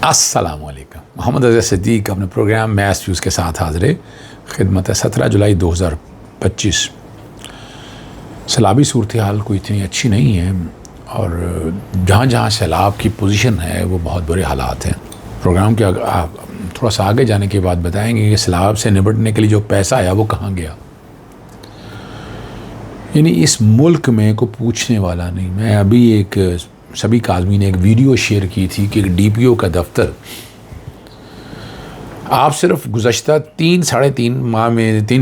अस्सलामुअलैकुम। मोहम्मद अज़हर सिद्दीक अपने programme math views के साथ हाज़िर खिदमत है। 17 जुलाई 2025। सैलाबी सूरत हाल कोई इतनी अच्छी नहीं है और जहाँ जहाँ सैलाब की पोजीशन है वो बहुत बुरे हालात हैं। प्रोग्राम के थोड़ा सा आगे जाने के बाद बताएंगे कि सैलाब से निपटने के लिए जो पैसा आया वो कहाँ गया। यानी इस मुल्क में कोई पूछने वाला नहीं। मैं अभी एक सभी काज़मी ने एक वीडियो शेयर की थी कि एक डीपीओ का दफ्तर आप सिर्फ गुज़श्ता 3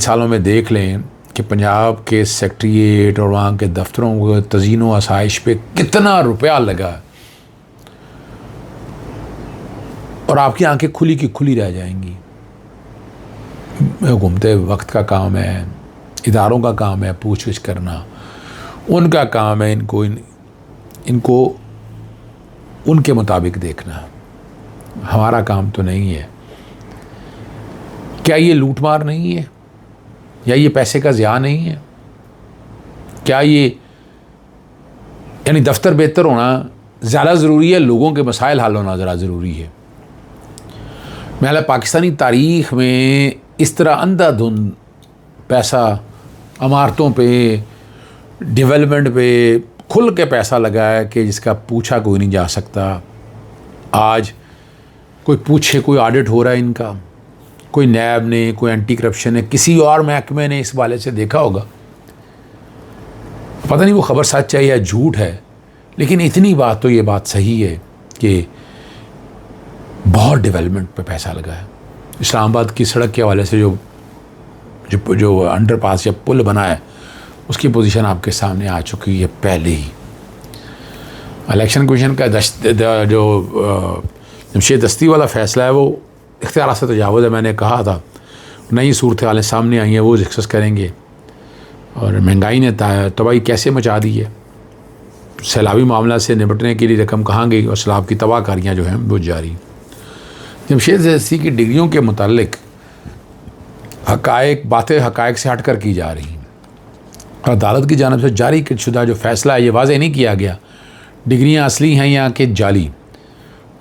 सालों में देख लें कि पंजाब के सेक्रेटेरिएट और वहाँ के दफ्तरों को तज़ीनो आसाइश पे कितना रुपया लगा और आपकी आंखें खुली की खुली रह जाएंगी। घूमते वक्त का काम है, इदारों का काम है पूछ-गछ करना, उनका काम है इनको उनके मुताबिक देखना। हमारा काम तो नहीं है। क्या ये लूटमार नहीं है या ये पैसे का ज़िया नहीं है? क्या ये यानी दफ्तर बेहतर होना ज़्यादा ज़रूरी है, लोगों के मसाइल हल होना ज़रा ज़रूरी है? मैं पाकिस्तानी तारीख़ में इस तरह अंधाधुंध पैसा इमारतों पे, डेवलपमेंट पे खुल के पैसा लगा है कि जिसका पूछा कोई नहीं जा सकता। आज कोई पूछे, कोई ऑडिट हो रहा है इनका, कोई नैब ने, कोई एंटी करप्शन ने, किसी और महकमे ने इस वाले से देखा होगा। पता नहीं वो खबर सच है या झूठ है, लेकिन इतनी बात तो ये बात सही है कि बहुत डेवलपमेंट पे पैसा लगा है। इस्लामाबाद की सड़क के हवाले से जो अंडरपास या पुल बना है उसकी पोजीशन आपके सामने आ चुकी है पहले ही। इलेक्शन कमीशन का जो जमशेद दस्ती वाला फ़ैसला है वो इख्तियार से तजावुज़ है। मैंने कहा था नई सूरत हालें सामने आई हैं, वो डिस्कस करेंगे। और महंगाई ने तबाही कैसे मचा दी है, सैलाबी मामला से निपटने के लिए रकम कहाँ गई और सैलाब की तबाहकारियाँ जो हैं वो जारी। जमशेद दस्ती की डिग्रियों के मुतालिक बातें हक़ाइक़ से हट कर की जा रही हैं। अदालत की जानिब से जारी शुदा जो फ़ैसला है ये वाज़ेह नहीं किया गया डिग्रियां असली हैं या कि जाली।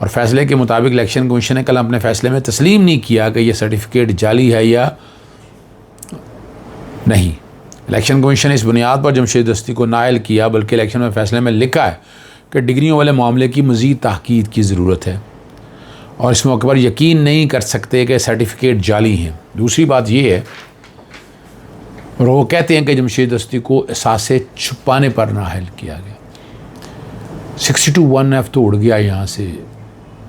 और फ़ैसले के मुताबिक इलेक्शन कमीशन ने कल अपने फ़ैसले में तस्लीम नहीं किया कि यह सर्टिफिकेट जाली है या नहीं। इलेक्शन कमीशन ने इस बुनियाद पर जमशेद दस्ती को नाअहल किया, बल्कि इलेक्शन में फ़ैसले में लिखा है कि डिग्रियों वाले मामले की मज़ीद तहक़ीक़ की ज़रूरत है और इस मौके पर यकीन नहीं कर सकते कि सर्टिफिकेट जाली हैं। दूसरी बात ये है, और वो कहते हैं कि जमशेद दस्ती को एहसासे छुपाने पर नाअहल किया गया। 62(1)F तो उड़ गया यहाँ से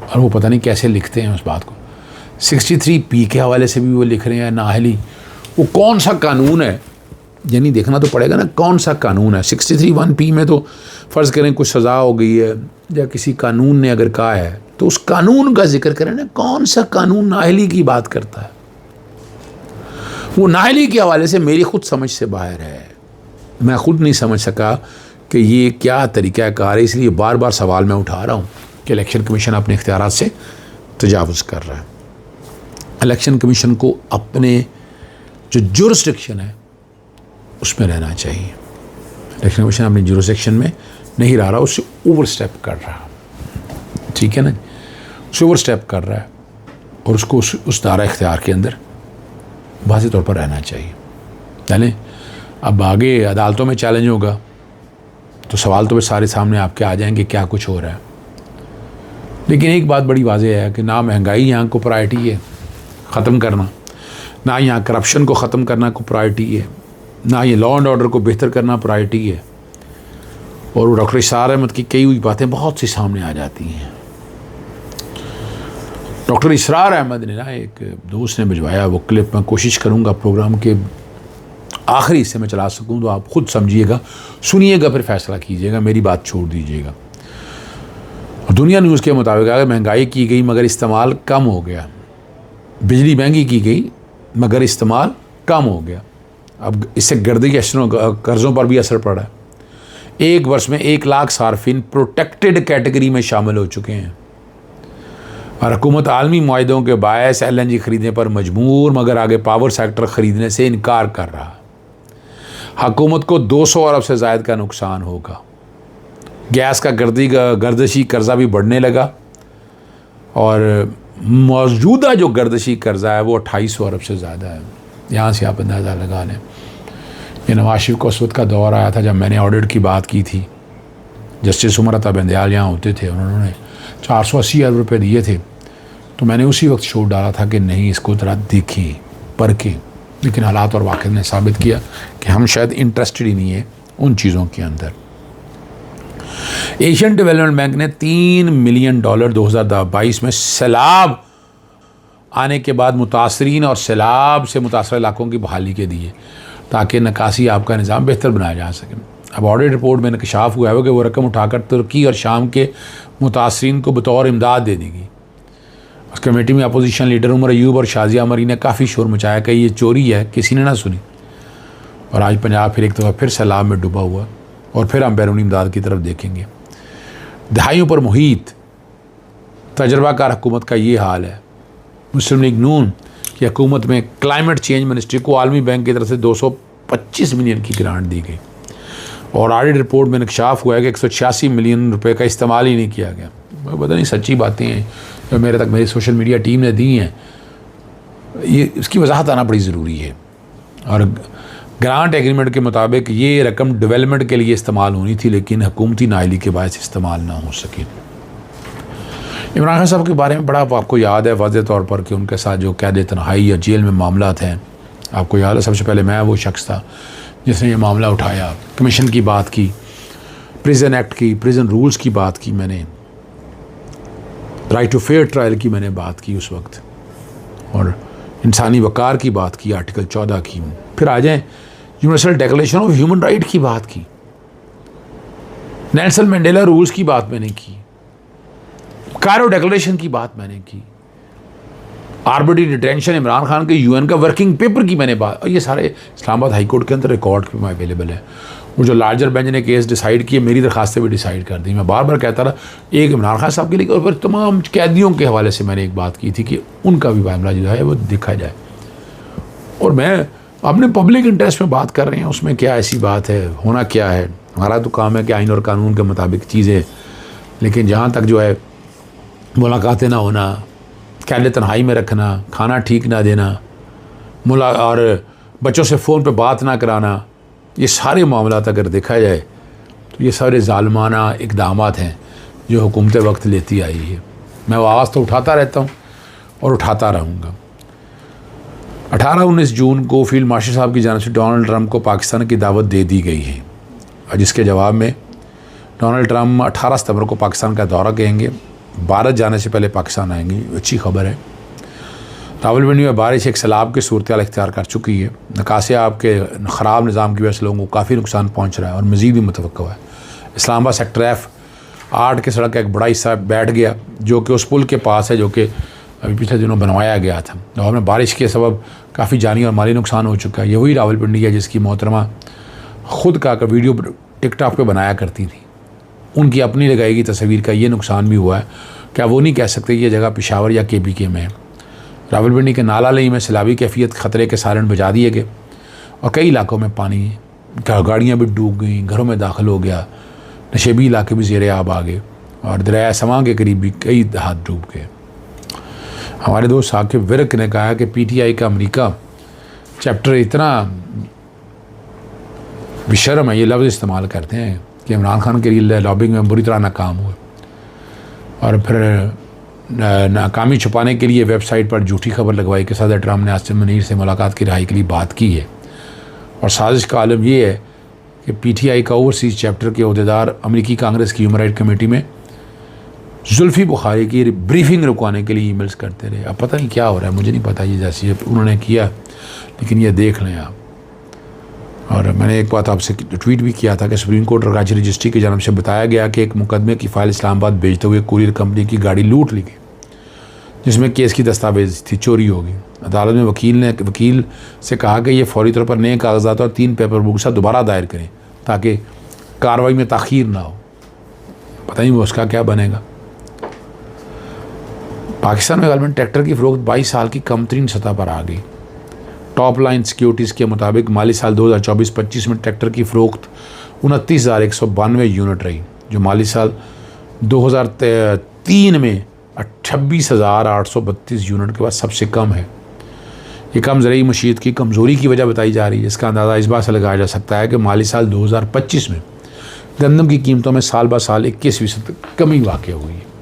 और वो पता नहीं कैसे लिखते हैं उस बात को। 63P के हवाले से भी वो लिख रहे हैं नाअहली। वो कौन सा कानून है, यानी देखना तो पड़ेगा ना कौन सा कानून है। 63(1)P में तो फ़र्ज़ करें कुछ सज़ा हो गई है या किसी कानून ने अगर कहा है तो उस कानून का जिक्र करें ना, कौन सा कानून नाअहली की बात करता है। वो नाअहली के हवाले से मेरी खुद समझ से बाहर है। मैं खुद नहीं समझ सका कि ये क्या तरीक़ा कार है, इसलिए बार बार सवाल मैं उठा रहा हूँ कि इलेक्शन कमीशन अपने इख्तियारात से तजावुज़ कर रहा है। इलेक्शन कमीशन को अपने जो जुरिस्डिक्शन है उसमें रहना चाहिए। इलेक्शन कमीशन अपनी जुरिस्डिक्शन में नहीं रह रहा, उससे ओवर स्टेप कर रहा। ठीक है ना, उससे ओवर स्टेप कर रहा है और उसको उस दायरा इख्तियार के अंदर वाज़ेह तौर पर रहना चाहिए। यानी अब आगे अदालतों में चैलेंज होगा तो सवाल तो सारे सामने आपके आ जाएंगे क्या कुछ हो रहा है। लेकिन एक बात बड़ी वाज़ेह है कि ना महंगाई यहाँ को प्रायोरिटी है ख़त्म करना, ना यहाँ करप्शन को ख़त्म करना को प्रायोरिटी है, ना ये लॉ एंड ऑर्डर को बेहतर करना प्रायोरिटी है। और डॉक्टर इसरार अहमद की कई हुई बातें बहुत सी सामने आ जाती हैं। डॉक्टर इसरार अहमद ने ना एक दोस्त ने भिजवाया, वो क्लिप मैं कोशिश करूँगा प्रोग्राम के आखिरी हिस्से में चला सकूँ तो आप खुद समझिएगा, सुनिएगा, फिर फैसला कीजिएगा, मेरी बात छोड़ दीजिएगा। दुनिया न्यूज़ के मुताबिक अगर महंगाई की गई मगर इस्तेमाल कम हो गया, बिजली महंगी की गई मगर इस्तेमाल कम हो गया। अब इससे गर्दी कर्ज़ों पर भी असर पड़ा है। एक वर्ष में 1 लाख सार्फिन प्रोटेक्टेड कैटेगरी में शामिल हो चुके हैं और हुकूमत आलमी मुआहदों के बायस LNG ख़रीदने पर मजबूर, मगर आगे पावर सेक्टर ख़रीदने से इनकार कर रहा। हुकूमत को 200 अरब से ज़ायद का नुकसान होगा। गैस का गर्दिशी कर्जा भी बढ़ने लगा और मौजूदा जो गर्दशी कर्जा है वो 2800 अरब से ज़्यादा है। यहाँ से आप अंदाज़ा लगा लें। ये नवाज शरीफ को उस वक्त का दौर आया था जब मैंने ऑडिट की बात की थी, जस्टिस उमर अता बंदयाल यहाँ होते थे, उन्होंने 480 अरब रुपये दिए थे। तो मैंने उसी वक्त शोर डाला था कि नहीं, इसको ज़रा देखें परखें, लेकिन हालात और वाक़िअत ने साबित किया कि हम शायद इंटरेस्टेड ही नहीं है उन चीज़ों के अंदर। एशियन डेवलपमेंट बैंक ने $3 मिलियन 2022 में सैलाब आने के बाद मुतासरीन और सैलाब से मुतासर इलाकों की बहाली के दिए ताकि निकासी आपका निज़ाम बेहतर बनाया जा सके। अब ऑडिट रिपोर्ट में इंकशाफ हुआ है कि वो रकम उठाकर तुर्की और शाम के मुतासरीन को बतौर इमदाद दे दी गई। उस कमेटी में अपोजिशन लीडर उमर अयूब और शाजिया मरी ने काफ़ी शोर मचाया कि ये चोरी है, किसी ने ना सुनी। और आज पंजाब फिर एक दफ़ा फिर सैलाब में डूबा हुआ और फिर हम बैरूनी इमदाद की तरफ देखेंगे। दहाइयों पर मुहीत तजर्बाकार हुकूमत का ये हाल है। मुस्लिम लीग नून की हुकूमत में क्लाइमेट चेंज मिनिस्ट्री को आलमी बैंक की तरफ से 225 मिलियन की ग्रांट दी गई और ऑडिट रिपोर्ट में इंकशाफ हुआ है कि 186 मिलियन रुपए का इस्तेमाल ही नहीं किया गया। पता नहीं सच्ची बातें हैं जो मेरे तक मेरी सोशल मीडिया टीम ने दी हैं, ये इसकी वजाहत आना बड़ी ज़रूरी है। और ग्रांट एग्रीमेंट के मुताबिक ये रकम डेवलपमेंट के लिए इस्तेमाल होनी थी, लेकिन हुकूमती नाअहली के बायस इस्तेमाल ना हो सकी। इमरान खान साहब के बारे में बड़ा आपको याद है वाज़ेह तौर पर कि उनके साथ जो कैद तन्हाई या जेल में मामला थे, आपको याद है सबसे पहले मैं वो शख्स था जिसने ये मामला उठाया। कमीशन की बात की, प्रिजन एक्ट की, प्रिजन रूल्स की बात की मैंने, राइट टू फेयर ट्रायल की मैंने बात की उस वक्त, और इंसानी वक़ार की बात की, आर्टिकल 14 की। फिर आ जाएँ universal declaration of human right की बात की, नेल्सन मंडेला रूल्स की बात मैंने की, कायरो डिक्लेरेशन की बात मैंने की, आर्बिट्री डिटेंशन इमरान खान के यूएन का वर्किंग पेपर की मैंने बात, और ये सारे इस्लामाबाद हाई कोर्ट के अंदर रिकॉर्ड में अवेलेबल है। वो जो लार्जर बेंच ने केस डिसाइड किए, मेरी दरखास्तें भी डिसाइड कर दी। मैं बार बार कहता रहा, एक इमरान खान साहब के लिए और फिर तमाम कैदियों के हवाले से मैंने एक बात की थी कि उनका भी मामला जो है वो देखा जाए। और मैं अपने पब्लिक इंटरेस्ट में बात कर रहे हैं, उसमें क्या ऐसी बात है, होना क्या है। हमारा तो काम है कि आइन और कानून के मुताबिक चीज़ें, लेकिन जहाँ तक जो है मुलाकातें ना होना, कैद तन्हाई में रखना, खाना ठीक ना देना, और बच्चों से फ़ोन पे बात ना कराना, ये सारे मामला अगर देखा जाए तो ये सारे ज़ालिमाना इक़दामात हैं जो हुकूमत वक्त लेती आई है। मैं वो आवाज़ तो उठाता रहता हूँ और उठाता रहूँगा। 18-19 जून को फील्ड मार्शल साहब की जानिब से डोनाल्ड ट्रंप को पाकिस्तान की दावत दे दी गई है, और जिसके जवाब में डोनाल्ड ट्रंप 18 सितंबर को पाकिस्तान का दौरा करेंगे। भारत जाने से पहले पाकिस्तान आएंगी, अच्छी खबर है। रावलपिंडी में बारिश एक सैलाब की सूरत हाल इख्तियार कर चुकी है। नकासिया आपके ख़राब निज़ाम की वजह से लोगों को काफ़ी नुकसान पहुँच रहा है और मज़ीद भी मुतवक्को है। इस्लामाबाद सेक्टर F8 के सड़क का एक बड़ा हिस्सा बैठ गया जो कि उस पुल के पास है, जो कि अभी पिछले दिनों बनवाया गया था। लाहौर में बारिश के सबब काफ़ी जानी और माली नुकसान हो चुका है। ये वही रावलपिंडी है जिसकी मोहतरमा ख़ुद का वीडियो टिकटॉक पर बनाया करती थी। उनकी अपनी लगाई गई तस्वीर का ये नुकसान भी हुआ है। क्या वो नहीं कह सकते ये जगह पेशावर या KPK में है। रावलपिंडी के नाला लई में सैलाबी कैफियत ख़तरे के सायरन बजा दिए गए और कई इलाकों में पानी, गाड़ियाँ भी डूब गई, घरों में दाखिल हो गया, नशेबी इलाके भी ज़ेरे आब आ गए और दरिया समा के करीब भी कई हाथ डूब गए। हमारे दोस्त साकिब विर्क ने कहा कि PTI का अमेरिका चैप्टर इतना बेशर्म है, ये लफ्ज़ इस्तेमाल करते हैं कि इमरान खान के लिए लॉबिंग में बुरी तरह नाकाम हुए और फिर नाकामी छुपाने के लिए वेबसाइट पर झूठी खबर लगवाई कि सदर ट्रंप ने आसिम मुनीर से मुलाकात की रिहाई के लिए बात की है। और साजिश का आलम ये है कि PTI का ओवरसीज़ चैप्टर के अहदेदार अमेरिकी कांग्रेस की ह्यूमन राइट कमेटी में जुल्फ़ी बुखारी की ब्रीफिंग रुकवाने के लिए ईमेल्स करते रहे। अब पता नहीं क्या हो रहा है, मुझे नहीं पता ये जैसी उन्होंने किया, लेकिन ये देख लें आप। और मैंने एक बात आपसे ट्वीट भी किया था कि सुप्रीम कोर्ट और राज्य रजिस्ट्री की जानिब से बताया गया कि एक मुकदमे की फ़ाइल इस्लामाबाद भेजते हुए कुरियर कंपनी की गाड़ी लूट ली गई, जिसमें केस की दस्तावेज थी चोरी हो गई। अदालत में वकील से कहा कि ये फौरी तौर पर नए कागजात और 3 पेपर बुक से दोबारा दायर करें ताकि कार्रवाई में ताख़ीर ना हो। पता नहीं वो उसका क्या बनेगा। पाकिस्तान में गवर्नमेंट ट्रैक्टर की फ़रोख्त 22 साल की कमतरीन सतह पर आ गई। टॉप लाइन सिक्योरिटीज़ के मुताबिक माली साल 2024-25 में ट्रैक्टर की फ़रोख्त 29,192 यूनिट रही, जो माली साल 2003 में 26,832 यूनिट के बाद सबसे कम है। ये कम ज़रूरी मशीयत की कमज़ोरी की वजह बताई जा रही है। इसका अंदाज़ा इस बात से लगाया जा सकता है कि माली साल 2025 में गंदम की कीमतों में साल ब साल 21% कमी वाक़ हुई है।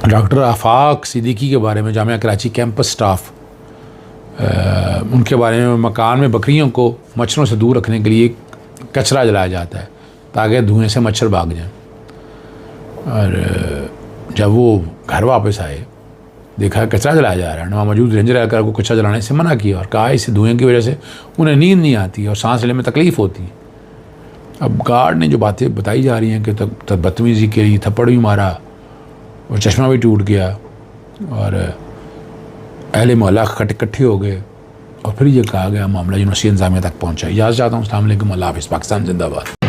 डॉक्टर आफाक सिद्दीकी के बारे में, जामिया कराची कैंपस स्टाफ, उनके बारे में, मकान में बकरियों को मच्छरों से दूर रखने के लिए कचरा जलाया जाता है ताकि धुएं से मच्छर भाग जाएं। और जब वो घर वापस आए, देखा कचरा जलाया जा रहा है, वहाँ मौजूद रेंजर एहलकार को कचरा जलाने से मना किया और कहा इससे धुएं की वजह से उन्हें नींद नहीं आती और सांस लेने में तकलीफ़ होती है। अब गार्ड ने जो बातें बताई जा रही हैं कि बदतमीज़ी करी, थप्पड़ भी मारा और चश्मा भी टूट गया और अहले मोहल्ला इकट्ठे हो गए और फिर ये कहा गया मामला यूनिवर्सिटी इंतज़ामिया तक पहुँचा। इजाज़त चाहता हूँ। अस्सलाम वालेकुम, अल्लाह हाफ़िज़, पाकिस्तान जिंदाबाद।